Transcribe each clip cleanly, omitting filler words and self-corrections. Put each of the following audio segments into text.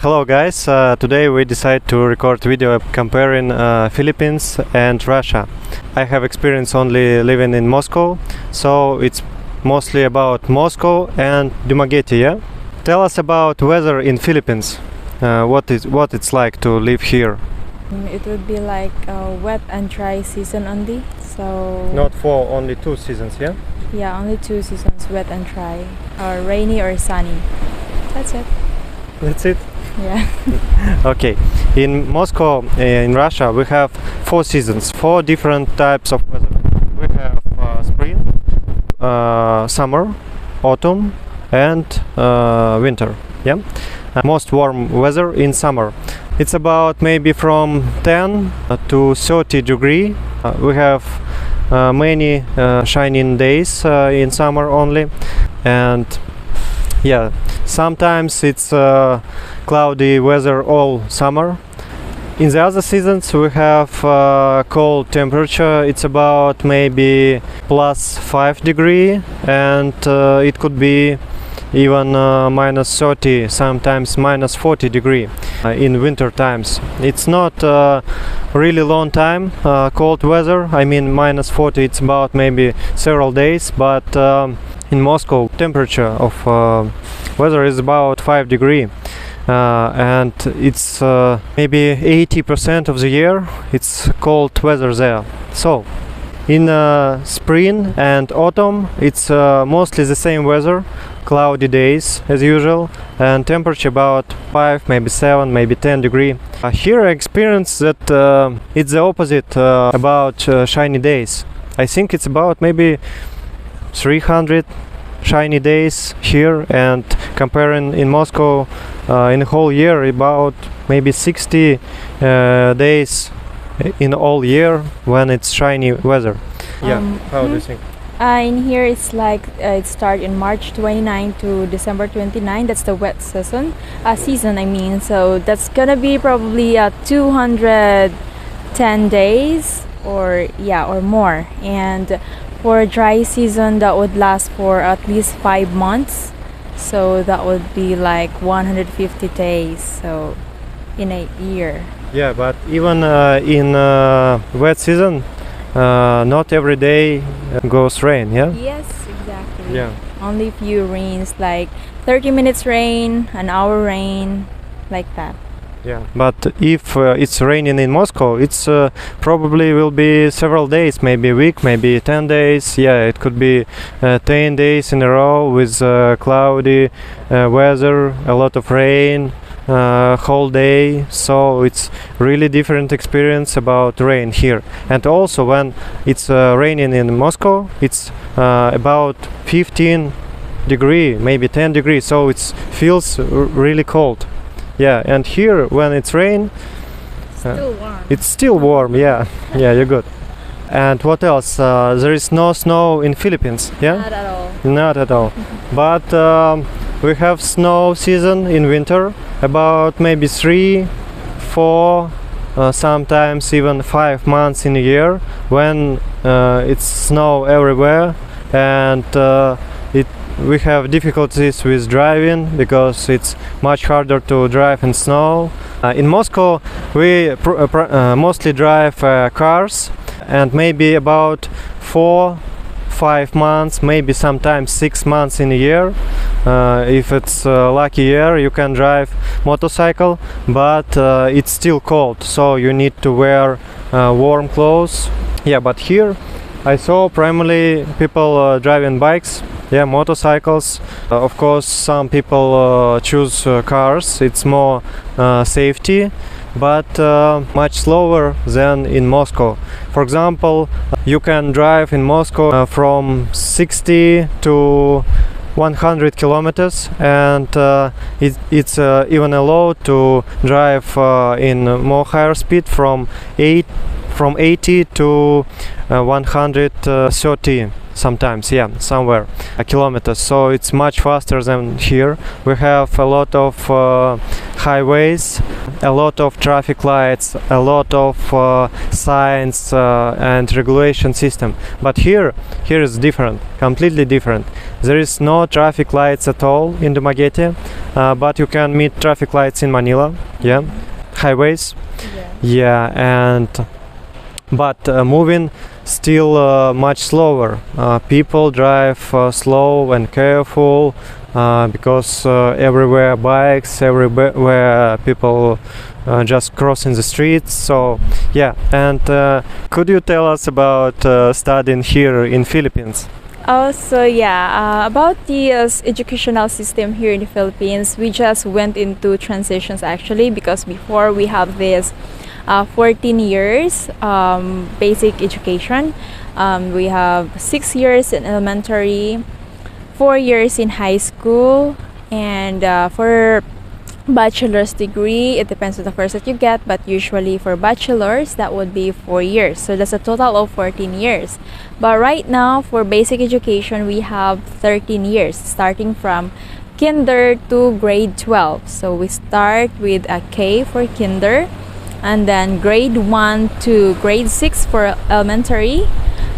Hello guys, today we decide to record video comparing Philippines and Russia. I have experience only living in Moscow, so it's mostly about Moscow and Dumaguete, yeah? Tell us about weather in Philippines. What it's like to live here? It would be like a wet and dry season only. So Not for only 2 seasons, yeah? yeah, only 2 seasons, wet and dry, or rainy or sunny. That's it. That's it? Yeah. Okay. In Moscow, in Russia, we have 4 seasons, 4 different types of weather. We have spring, summer, autumn, and winter. Yeah. Most warm weather in summer. It's about maybe from 10 to 30 degree. We have many shining days in summer only, and yeah, sometimes it's cloudy weather all summer. In the other seasons we have cold temperature. It's about maybe plus 5 degree, and it could be even minus 30, sometimes minus 40 degree in winter times. It's not really long time cold weather. I mean minus 40, it's about maybe several days, but in Moscow temperature of weather is about 5 degree, and it's maybe 80% of the year it's cold weather there. So in spring and autumn it's mostly the same weather, cloudy days as usual, and temperature about 5, maybe 7, maybe 10 degree. Here I experience that it's the opposite about shiny days. I think it's about maybe 300 shiny days here, and comparing in Moscow in the whole year about maybe 60 days in all year when it's shiny weather. Yeah, how do you think? In here it's like it starts in March 29 to December 29. That's the wet season. I mean. So that's gonna be probably 210 days or more. And for dry season that would last for at least 5 months. So that would be like 150 days. So in a year. Yeah, but even in wet season, not every day goes rain, yeah? Yes, exactly. Yeah. Only few rains, like 30 minutes rain, an hour rain, like that. Yeah, but if it's raining in Moscow, it's probably will be several days, maybe a week, maybe 10 days. Yeah, it could be 10 days in a row with cloudy weather, a lot of rain, whole day. So it's really different experience about rain here. And also when it's raining in Moscow, it's about 15 degree, maybe 10 degrees. So it feels really cold. Yeah, and here when it's rain, Still warm. it's still warm. Yeah, yeah, you're good. And what else? There is no snow in Philippines. Yeah, Not at all. not at all. But we have snow season in winter, about maybe 3, 4, sometimes even 5 months in a year when it's snow everywhere, and we have difficulties with driving because it's much harder to drive in snow. In Moscow we mostly drive cars, and maybe about 4-5 months, maybe sometimes 6 months in a year. If it's a lucky year, you can drive motorcycle, but it's still cold, so you need to wear warm clothes. Yeah, but here I saw primarily people driving bikes, yeah, motorcycles. Of course, some people choose cars. It's more safety, but much slower than in Moscow. For example, you can drive in Moscow from 60 to 100 kilometers, and it's even allowed to drive in more higher speed from 80 to 130. sometimes, yeah, somewhere kilometers. So it's much faster than here. We have a lot of highways, a lot of traffic lights, a lot of signs and regulation system. But here is different, completely different. There is no traffic lights at all in Dumaguete, but you can meet traffic lights in Manila. Yeah, highways. Yeah, and but moving still much slower. People drive slow and careful because everywhere bikes, everywhere people just crossing the streets. So yeah, and could you tell us about studying here in Philippines? Oh, so yeah, about the educational system here in the Philippines, we just went into transitions actually, because before we have this 14 years basic education. We have 6 years in elementary, 4 years in high school, and for bachelor's degree, it depends on the course that you get, but usually for bachelor's that would be 4 years, so that's a total of 14 years. But right now for basic education we have 13 years, starting from kinder to grade 12. So we start with a K for kinder, and then grade 1 to grade 6 for elementary,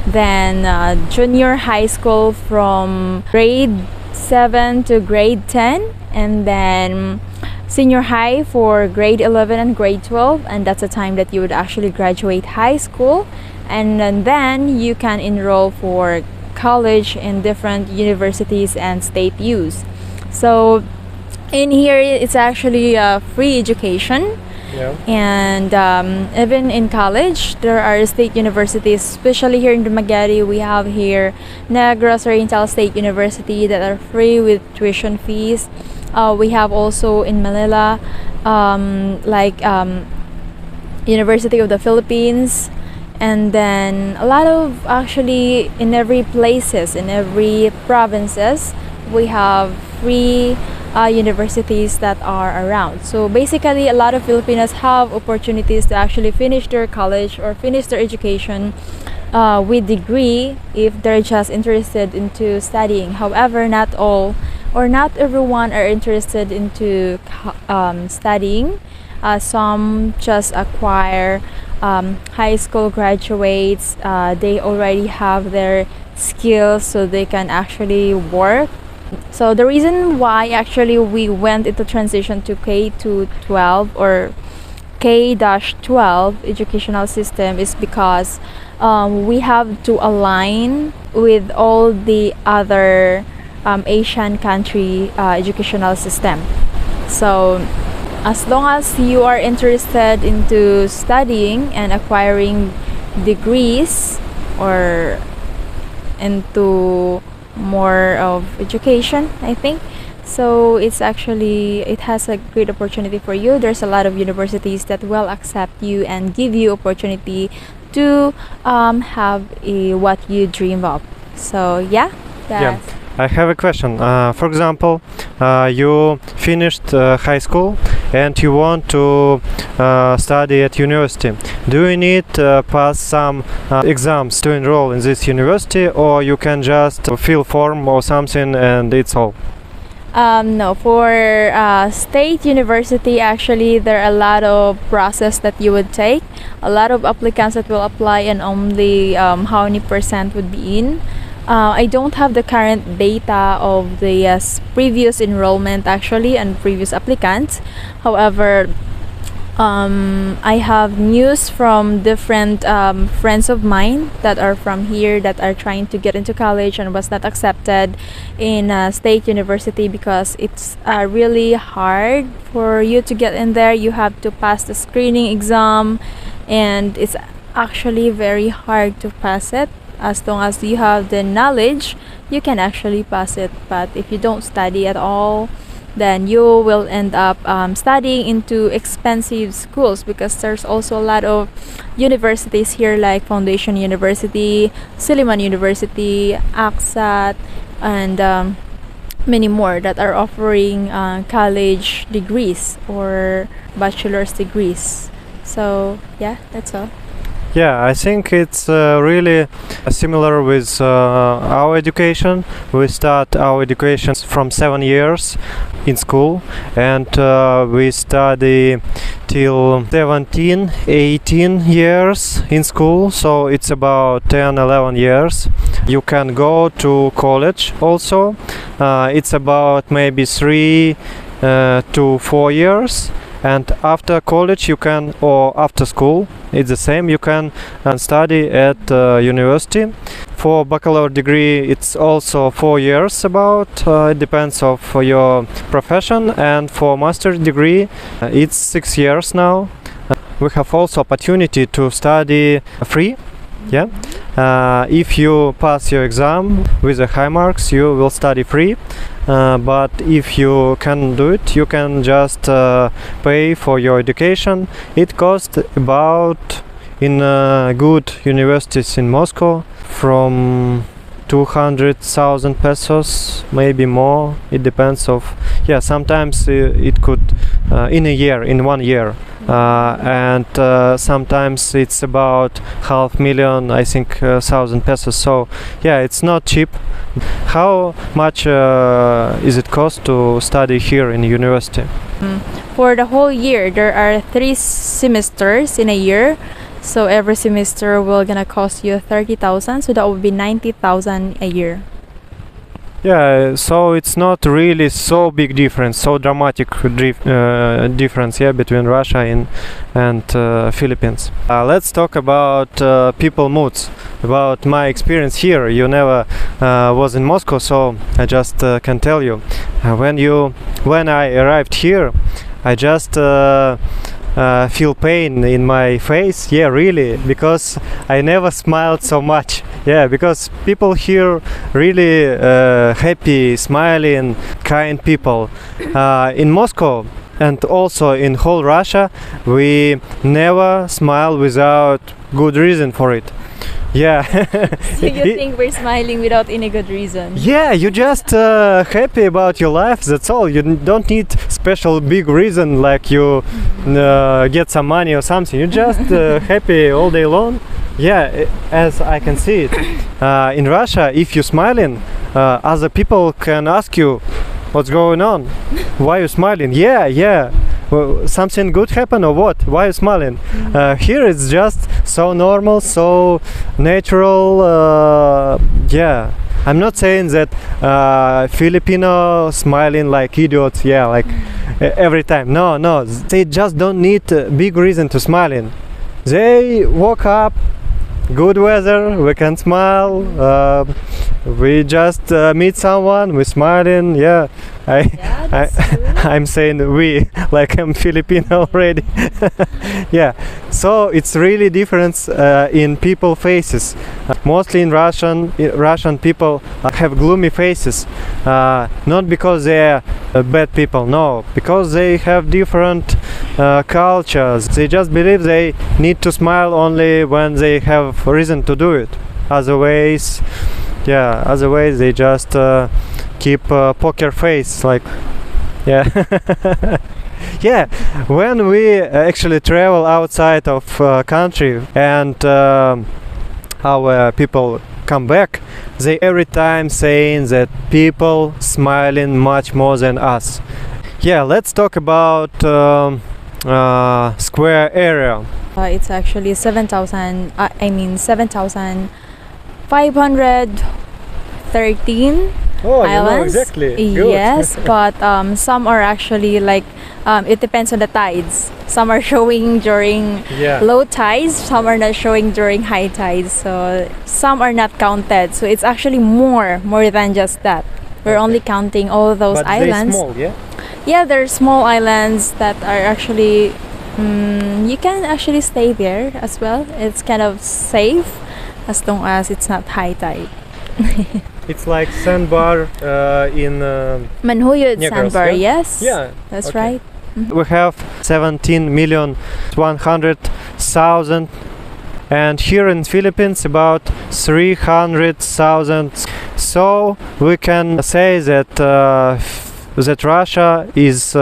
then junior high school from grade 7 to grade 10, and then senior high for grade 11 and grade 12, and that's the time that you would actually graduate high school, and then you can enroll for college in different universities and state U's. So in here it's actually a free education. Yeah. And even in college there are state universities, especially here in Dumaguete. We have here Negros Oriental State University that are free with tuition fees. We have also in Manila University of the Philippines, and then a lot of, actually in every places, in every provinces we have free universities that are around. So basically a lot of Filipinos have opportunities to actually finish their college or finish their education with degree if they're just interested into studying. However, not all or not everyone are interested into studying. Some just acquire high school graduates, they already have their skills so they can actually work. So the reason why actually we went into transition to K to 12 or K-12 educational system is because we have to align with all the other Asian country educational system. So as long as you are interested into studying and acquiring degrees or into more of education, I think, so it's actually, it has a great opportunity for you. There's a lot of universities that will accept you and give you opportunity to have what you dream of. So yeah, that's I have a question. For example, you finished high school and you want to study at university. Do you need pass some exams to enroll in this university, or you can just fill form or something and it's all? No, for state university actually there are a lot of process that you would take, a lot of applicants that will apply, and only how many percent would be in. I don't have the current data of the previous enrollment actually and previous applicants. However, I have news from different friends of mine that are from here that are trying to get into college and was not accepted in state university because it's really hard for you to get in there. You have to pass the screening exam, and it's actually very hard to pass it. As long as you have the knowledge, you can actually pass it, but if you don't study at all, then you will end up studying into expensive schools, because there's also a lot of universities here like Foundation University, Suleiman University, AXAT, and many more that are offering college degrees or bachelor's degrees. So yeah, that's all. Yeah, I think it's really similar with our education. We start our education from 7 years in school, and we study till 17, 18 years in school, so it's about 10, 11 years. You can go to college also. It's about maybe 3 to 4 years, and after college you can, or after school it's the same, you can study at university. For baccalaureate degree it's also 4 years about, it depends of your profession, and for master degree it's 6 years now. We have also opportunity to study free. Yeah, if you pass your exam with the high marks you will study free, but if you can do it you can just pay for your education. It costs about, in good universities in Moscow, from 200,000 pesos, maybe more. It depends of, yeah, sometimes it could in a year, in 1 year, and sometimes it's about 500,000, I think, thousand pesos. So yeah, it's not cheap. How much is it cost to study here in university? For the whole year, there are 3 semesters in a year. So every semester will gonna cost you 30,000. So that would be 90,000 a year. Yeah, so it's not really so big difference, so dramatic difference, yeah, between Russia and Philippines. Let's talk about people moods, about my experience here. You never was in Moscow, so I just can tell you. When I arrived here, I just feel pain in my face. Yeah, really, because I never smiled so much. Yeah, because people here really happy, smiling, kind people. In Moscow and also in whole Russia, we never smile without good reason for it. Yeah. So you think we're smiling without any good reason? Yeah, you just happy about your life, that's all. You don't need special big reason like you get some money or something. You just happy all day long. Yeah, as I can see it. In Russia, if you're smiling, other people can ask you, what's going on? Why are you smiling? Yeah. Well, something good happened or what? Why are you smiling? Here it's just so normal, so natural. Yeah, I'm not saying that Filipino smiling like idiots. Yeah, like every time. No, they just don't need a big reason to smiling. They woke up, good weather, we can smile. We just meet someone, we smiling. Yeah, I'm saying we, like I'm Filipino already. Yeah, so it's really difference in people faces. Mostly in Russian people have gloomy faces, not because they're bad people, no, because they have different cultures. They just believe they need to smile only when they have reason to do it. Otherwise they just keep poker face, like, yeah. Yeah, when we actually travel outside of country and our people come back, they every time saying that people smiling much more than us. Yeah, let's talk about square area. It's actually 7,513 Oh, islands. you know exactly. Good. Yes, but some are actually like it depends on the tides. Some are showing during low tides, some are not showing during high tides. So some are not counted. So it's actually more than just that. We're only counting all those but islands. Small, yeah? Yeah, there are small islands that are actually you can actually stay there as well. It's kind of safe as long as it's not high tide. It's like sandbar in Manhuyud Negros, sandbar, yeah? yes. Yeah, that's okay. right. We have 17,100,000, and here in Philippines about 300,000. So we can say that that Russia is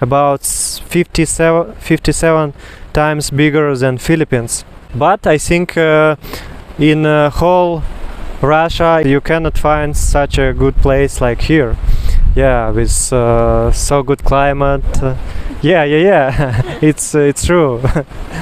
about 57 times bigger than Philippines. But I think in whole Russia you cannot find such a good place like here. Yeah, with so good climate. Yeah. It's true.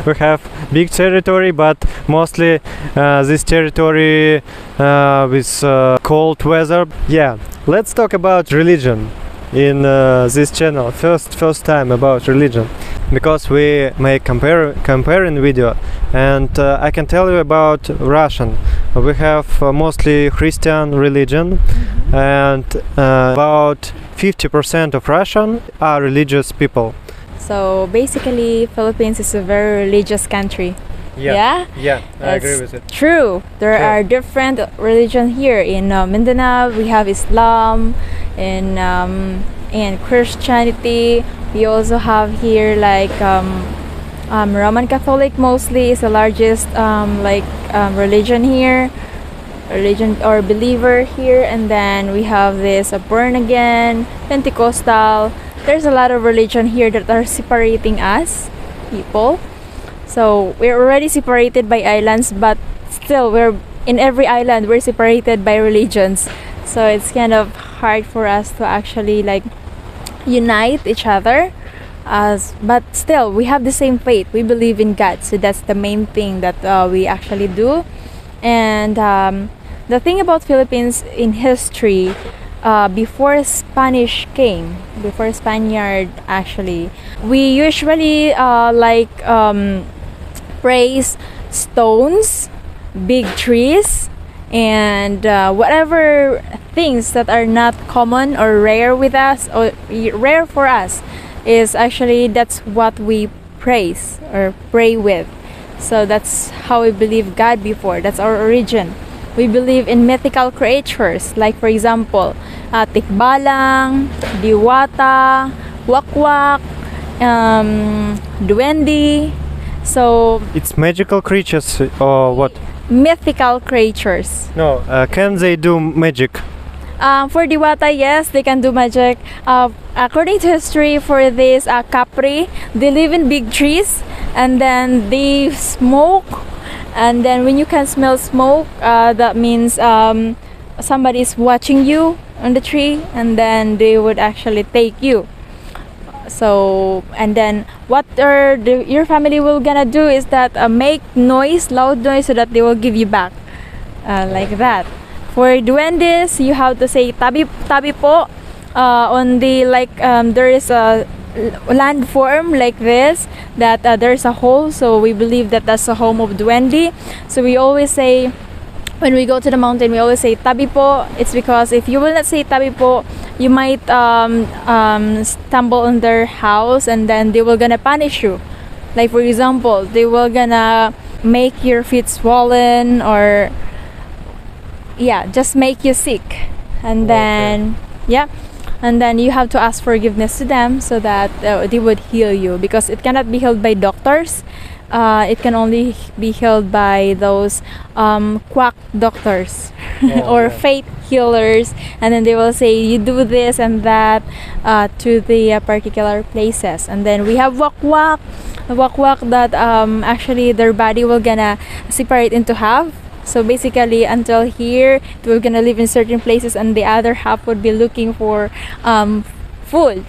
We have big territory, but mostly this territory with cold weather. Yeah, let's talk about religion in this channel. First time about religion, because we make comparing video, and I can tell you about Russian. We have mostly Christian religion, and about 50% of Russian are religious people. So basically, Philippines is a very religious country. Yeah? Yeah, I agree That's with it. True. There True. are different religions here. In Mindanao, we have Islam, and Christianity. We also have here like Roman Catholic mostly is the largest religion here, religion or believer here, and then we have this born again, Pentecostal. There's a lot of religion here that are separating us people. So we're already separated by islands, but still we're in every island we're separated by religions. So it's kind of hard for us to actually like unite each other. But still we have the same faith. We believe in God. So that's the main thing that we actually do. And the thing about Philippines in history, before Spanish came, before Spaniard actually, we usually praise stones, big trees, and whatever things that are not common or rare with us or rare for us is actually that's what we praise or pray with. So that's how we believe God before. That's our origin. We believe in mythical creatures, like for example, tikbalang, diwata, wakwak, duende. So It's magical creatures or what? mythical creatures. No, can they do magic? For diwata, yes, they can do magic. According to history, for this capri, they live in big trees, and then they smoke. And then when you can smell smoke, that means somebody's watching you on the tree, and then they would actually take you. So, and then what your family will gonna do is that make noise, loud noise, so that they will give you back, like that. For duendes, you have to say tabi tabi po. On the there is a landform like this that there's a hole, so we believe that that's the home of duende. So we always say when we go to the mountain, we always say tabi po. It's because if you will not say tabi po, you might stumble on their house, and then they will gonna punish you. Like for example, they will gonna make your feet swollen, or just make you sick, and then and then you have to ask forgiveness to them so that they would heal you, because it cannot be healed by doctors. It can only be healed by those quack doctors or faith healers, and then they will say you do this and that to the particular places. And then we have wakwak that actually their body will gonna separate into half. So basically until here we're gonna live in certain places, and the other half would be looking for food.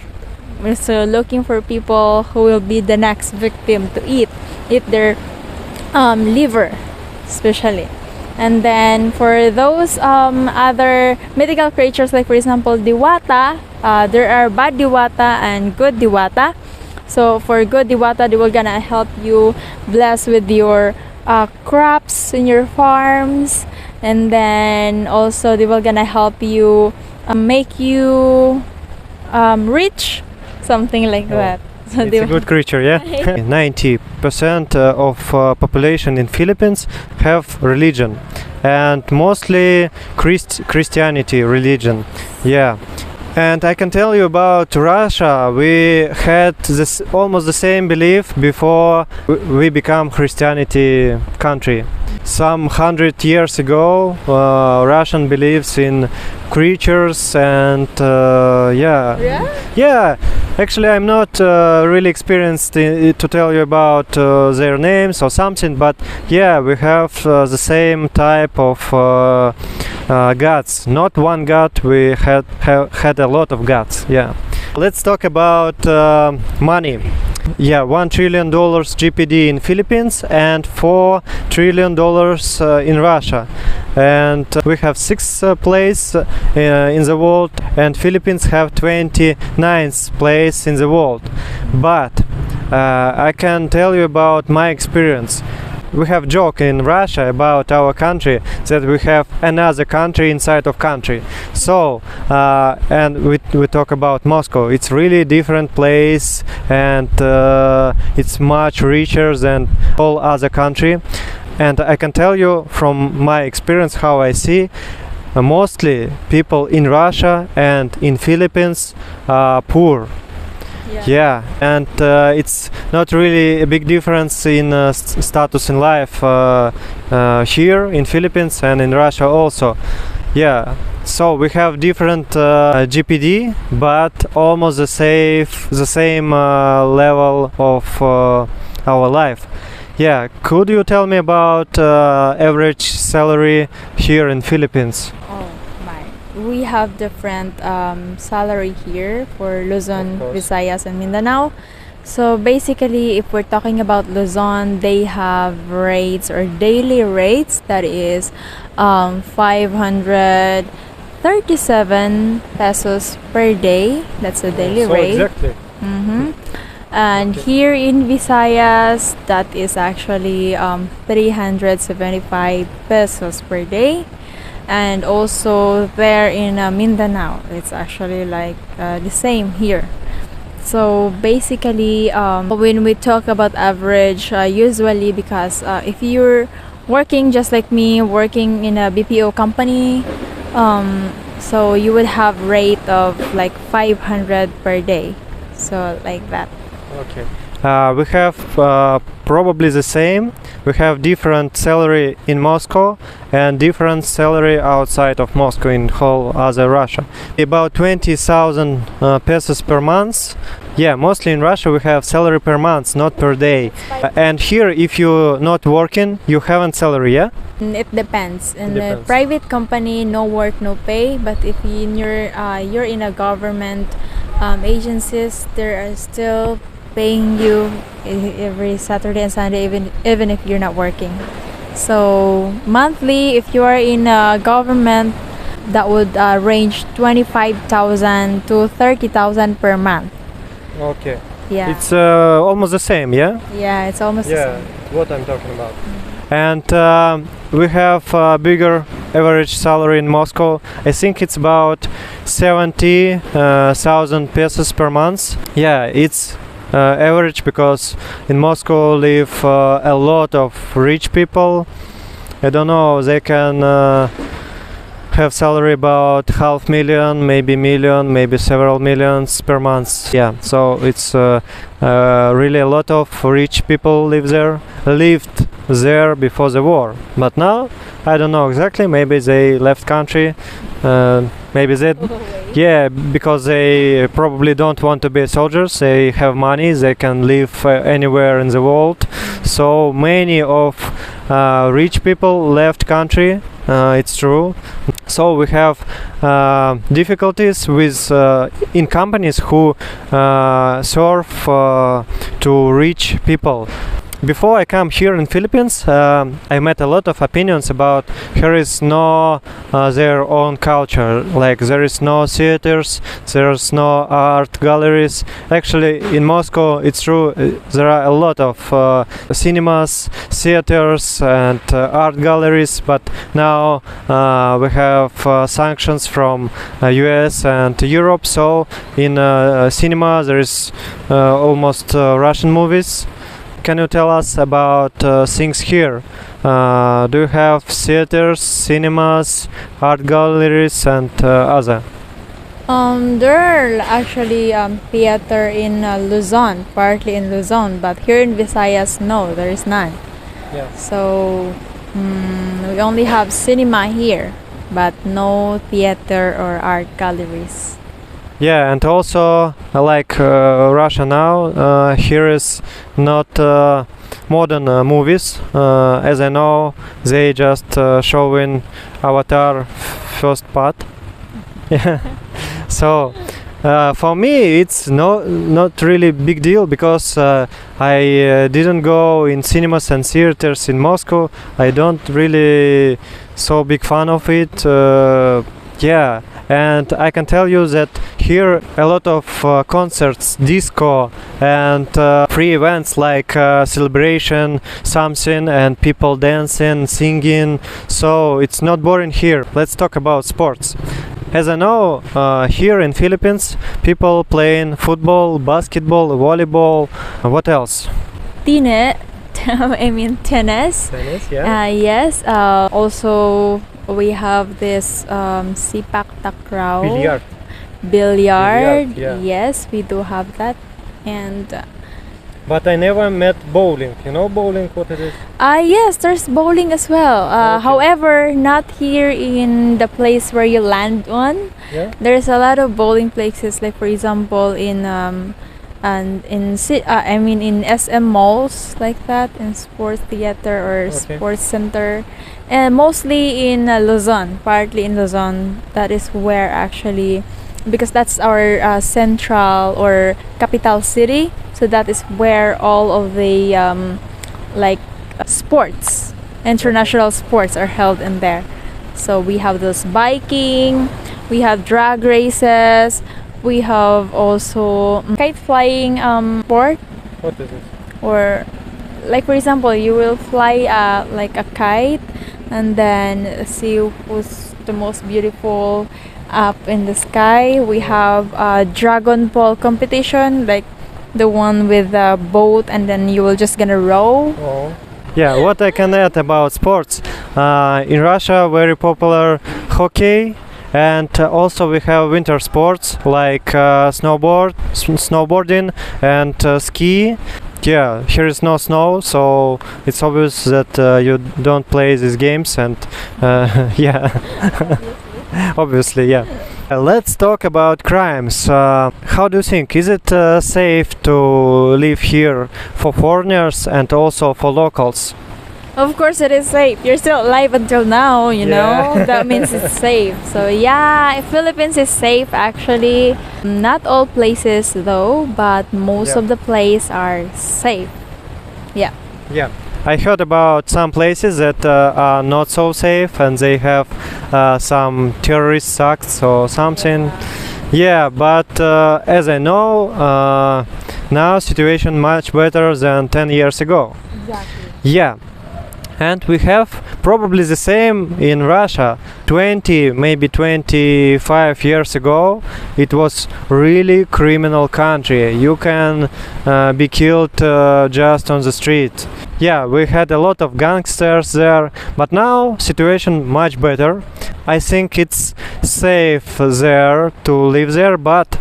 So looking for people who will be the next victim to eat their liver especially. And then for those other mythical creatures, like for example diwata, there are bad diwata and good diwata. So for good diwata, they will gonna help you bless with your crops in your farms, and then also they will gonna help you make you rich, something like that. So It's a good creature, yeah. 90% of population in Philippines have religion, and mostly Christianity religion. Yeah, And I can tell you about Russia. We had this almost the same belief before we become Christianity country. Some 100 years ago, Russian believes in creatures and yeah. Actually, I'm not really experienced to tell you about their names or something, but yeah, we have the same type of gods. Not one god, we had a lot of gods. Yeah. Let's talk about money. Yeah, $1 trillion GPD in Philippines and $4 trillion in Russia. And we have sixth place in the world, and Philippines have 29th place in the world. But I can tell you about my experience. We have joke in Russia about our country that we have another country inside of country. So and we talk about Moscow. It's really different place, and it's much richer than all other country. And I can tell you from my experience how I see mostly people in Russia and in Philippines are poor. Yeah, and it's not really a big difference in status in life here in Philippines and in Russia also. Yeah, so we have different GPD, but almost the same level of our life. Yeah, could you tell me about average salary here in Philippines? We have different salary here for Luzon, Visayas, and Mindanao. So basically, if we're talking about Luzon, they have rates or daily rates that is 537 pesos per day. That's a daily rate. Exactly. And here in Visayas, that is actually 375 pesos per day. And also there in Mindanao, it's actually like the same here. So basically, when we talk about average, usually because if you're working just like me, working in a BPO company, so you would have rate of like 500 per day. So like that. Okay. We have probably the same. We have different salary in Moscow and different salary outside of Moscow in whole other Russia. About 20,000 pesos per month. Yeah, mostly in Russia we have salary per month, not per day. And here, if you're not working, you haven't salary, yeah? It depends. In a private company, no work, no pay. But if you're in a government agencies, there are still paying you every Saturday and Sunday, even if you're not working. So monthly, if you are in a government, that would range 25,000 to 30,000 per month. Okay. Yeah. It's almost the same, yeah? Yeah, it's almost the same. What I'm talking about. And we have a bigger average salary in Moscow. I think it's about 70,000 pesos per month. Yeah, it's average because in Moscow live a lot of rich people. I don't know, they can have salary about $500,000, maybe million, maybe several millions per month. Yeah, so it's really a lot of rich people lived there before the war. But now I don't know exactly, maybe they left country, maybe they because they probably don't want to be soldiers. They have money, they can live anywhere in the world. So many of rich people left country, it's true. So we have difficulties with in companies who serve to rich people. Before I come here in Philippines, I met a lot of opinions about here is no their own culture, like there is no theaters, there's no art galleries. Actually, in Moscow, it's true, there are a lot of cinemas, theaters and art galleries, but now we have sanctions from US and Europe, so in cinema there is almost Russian movies. Can you tell us about things here? Do you have theaters, cinemas, art galleries and other? There are actually theater in Luzon, partly in Luzon, but here in Visayas, no, there is none. Yeah. So we only have cinema here, but no theater or art galleries. Yeah, and also like Russia now, here is not modern movies. As I know, they just showing Avatar first part. Yeah. So for me, it's not really big deal because I didn't go in cinemas and theaters in Moscow. I don't really so big fan of it. Yeah, and I can tell you that here a lot of concerts, disco, and free events like celebration, something, and people dancing, singing. So it's not boring here. Let's talk about sports. As I know, here in Philippines, people playing football, basketball, volleyball. What else? Tine, I mean tennis. Tennis, yeah. Yes. Also, we have this sipak takraw. Billiard. Billiard. Yeah. Yes, we do have that. And But I never met bowling. You know bowling? What it is? yes, there's bowling as well. Okay. However, not here in the place where you land on. Yeah. There's a lot of bowling places, like for example in in SM malls like that, in sports theater or Okay. sports center, and mostly in Luzon, partly in Luzon. That is where actually, because that's our central or capital city, so that is where all of the sports, international sports are held in there. So we have those biking, we have drag races, we have also kite flying sport, What is it? or like for example you will fly like a kite and then see who's the most beautiful up in the sky. We have a dragon ball competition, like the one with the boat and then you will just gonna row. Oh. Yeah, what I can add about sports. In Russia, very popular hockey, and also we have winter sports like snowboarding and ski. Yeah, here is no snow, so it's obvious that you don't play these games, and yeah, obviously, yeah. Let's talk about crimes. How do you think? Is it safe to live here for foreigners and also for locals? Of course it is safe. You're still alive until now, you Yeah. know. That means it's safe. So yeah, Philippines is safe actually. Not all places though, but most Yeah. of the places are safe. Yeah. Yeah, I heard about some places that are not so safe and they have some terrorist acts or something. Yeah, but as I know, now situation much better than 10 years ago. Exactly. Yeah. And we have probably the same in Russia. 20, maybe 25 years ago, it was really criminal country. You can be killed just on the street. Yeah, we had a lot of gangsters there, but now situation much better. I think it's safe there to live there, but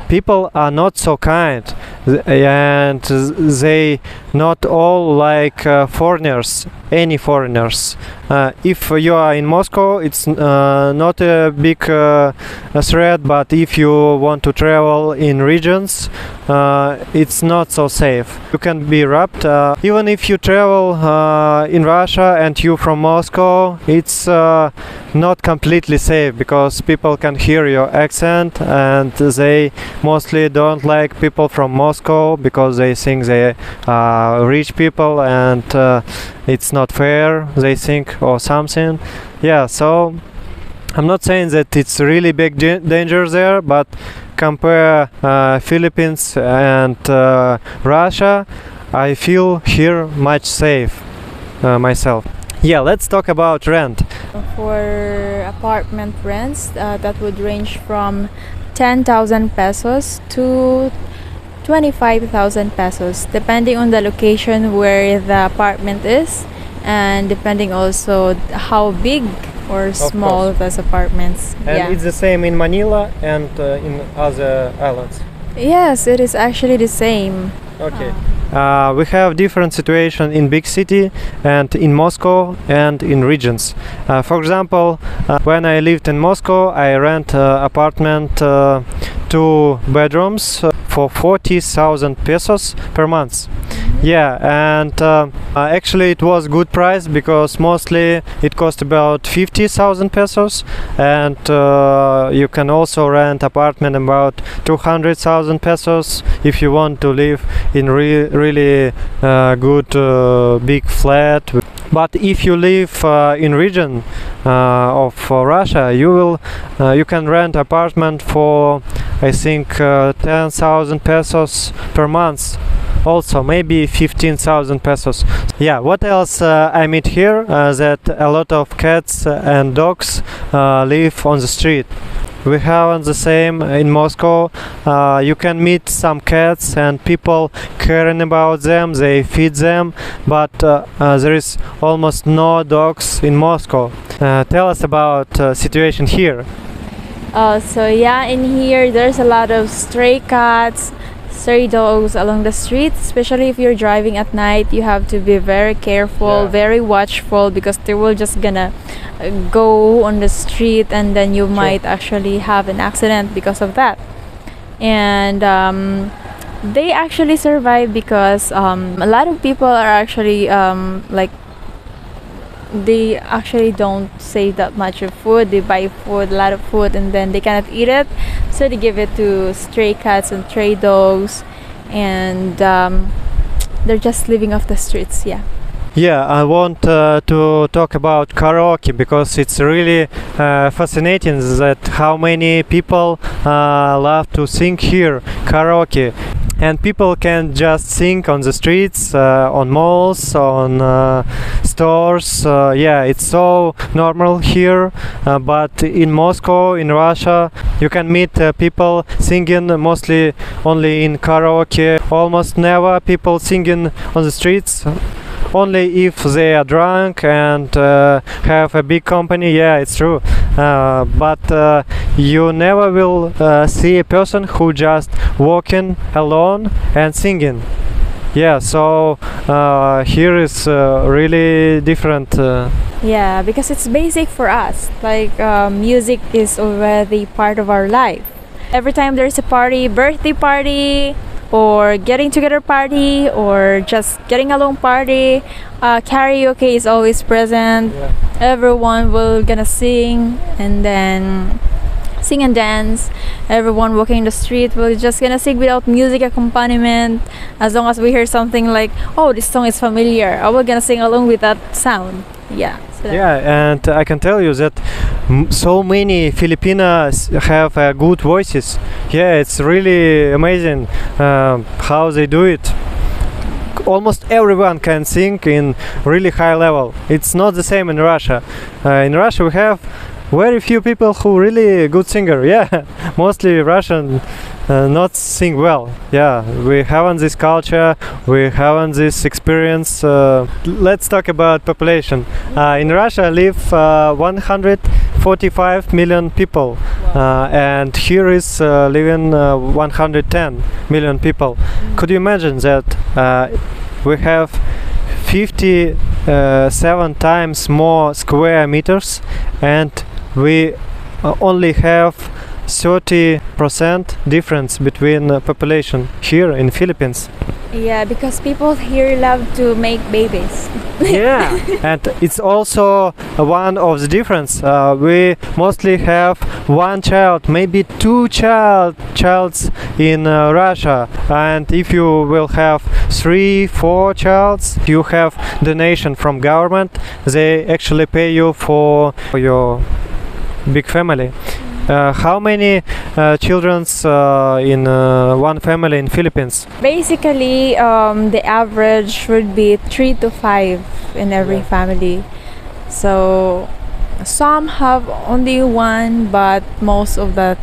people are not so kind, and they not all like foreigners, any foreigners. If you are in Moscow, it's not a big threat, but if you want to travel in regions, it's not so safe. You can be robbed. Even if you travel in Russia and you from Moscow, it's not completely safe because people can hear your accent, and they mostly don't like people from Moscow because they think they are rich people and it's not fair, they think, or something. Yeah, so I'm not saying that it's really big danger there, but compare Philippines and Russia, I feel here much safe myself. Yeah, let's talk about rent. For apartment rents, that would range from 10,000 pesos to 25,000 pesos, depending on the location where the apartment is, and depending also how big or small plus apartments. And yeah. it's the same in Manila and in other islands. Yes, it is actually the same. Okay. We have different situation in big city and in Moscow and in regions. For example, when I lived in Moscow, I rent apartment 2 bedrooms for 40,000 pesos per month. Yeah, and actually it was good price because mostly it cost about 50,000 pesos, and you can also rent apartment about 200,000 pesos if you want to live in really good big flat. But if you live in region of Russia, you can rent apartment for I think 10,000 pesos per month. Also maybe 15,000 pesos. Yeah, what else I meet here that a lot of cats and dogs live on the street. We have the same in Moscow. You can meet some cats and people caring about them, they feed them, but there is almost no dogs in Moscow. Tell us about situation here. So yeah, in here there's a lot of stray cats, stray dogs along the street. Especially if you're driving at night, you have to be very careful, very watchful, because they will just gonna go on the street, and then you might actually have an accident because of that. And they actually survive because a lot of people are actually like they actually don't save that much of food. They buy food, a lot of food, and then they cannot eat it, so they give it to stray cats and stray dogs, and they're just living off the streets. Yeah, I want to talk about karaoke because it's really fascinating that how many people love to sing here karaoke. And people can just sing on the streets, on malls, on stores. Yeah, it's so normal here. But in Moscow, in Russia, you can meet people singing mostly only in karaoke. Almost never people singing on the streets. Only if they are drunk and have a big company. Yeah, it's true. But you never will see a person who just walking alone and singing. Yeah, so here is really different. Yeah, because it's basic for us. Like music is already part of our life. Every time there's a party, birthday party, or getting together party, or just getting along party, karaoke is always present. Everyone will gonna sing, and then sing and dance. Everyone walking in the street will just gonna sing without music accompaniment. As long as we hear something like, oh, this song is familiar, I will gonna sing along with that sound. Yeah. Yeah, and I can tell you that so many Filipinos have good voices. Yeah, it's really amazing how they do it. Almost everyone can sing in really high level. It's not the same in Russia. In Russia we have very few people who really good singer. Yeah, mostly Russian not sing well. Yeah, we haven't this culture, we haven't this experience. Let's talk about population. In Russia live 145 million people, and here is living 110 million people. Could you imagine that we have 57 times more square meters, and we only have 30% difference between population here in Philippines. Yeah, because people here love to make babies. Yeah, and it's also one of the difference. We mostly have one child, maybe two childs in Russia, and if you will have 3-4 childs, you have donation from government. They actually pay you for your big family. How many children in one family in Philippines? Basically, the average would be 3 to 5 in every family. So some have only one, but most of that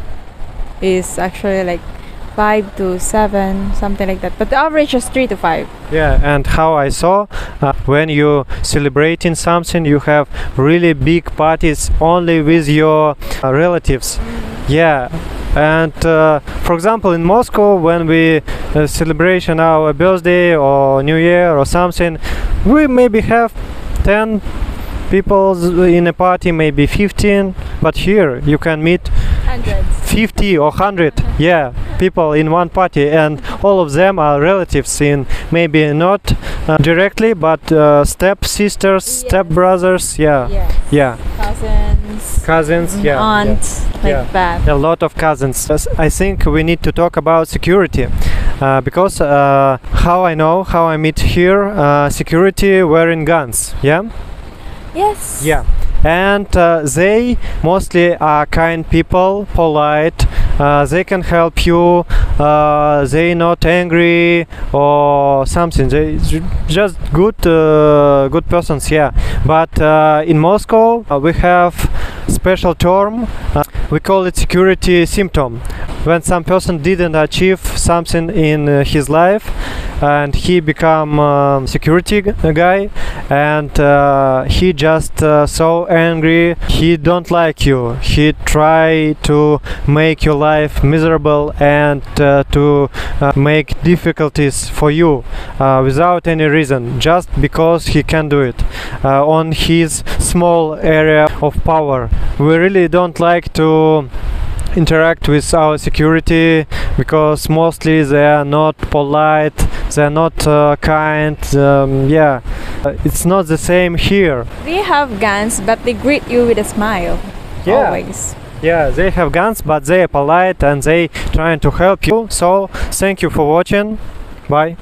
is actually like 5 to 7, something like that. But the average is 3 to 5. Yeah, and how I saw, when you celebrating something, you have really big parties only with your relatives. Yeah, and for example, in Moscow, when we celebration our birthday or New Year or something, we maybe have 10 people in a party, maybe 15. But here you can meet Hundreds. 50 or 100, yeah, people in one party, and all of them are relatives, in maybe not directly, but step sisters, step brothers, yeah, Yes. yeah, Cousins, yeah, aunts, like yeah. that. a lot of cousins. I think we need to talk about security, because how I know, how I meet here, security wearing guns, yeah. Yes. Yeah, and they mostly are kind people, polite. They can help you. They not angry or something. They just good persons. Yeah, but in Moscow we have special term. We call it security symptom. When some person didn't achieve something in his life, and he become security guy, and he just so angry, he don't like you, he try to make your life miserable and to make difficulties for you without any reason, just because he can do it on his small area of power. We really don't like to interact with our security, because mostly they are not polite, they are not kind. Yeah, it's not the same here. They have guns, but they greet you with a smile. Yeah. Always. Yeah, they have guns, but they are polite and they trying to help you. So thank you for watching. Bye.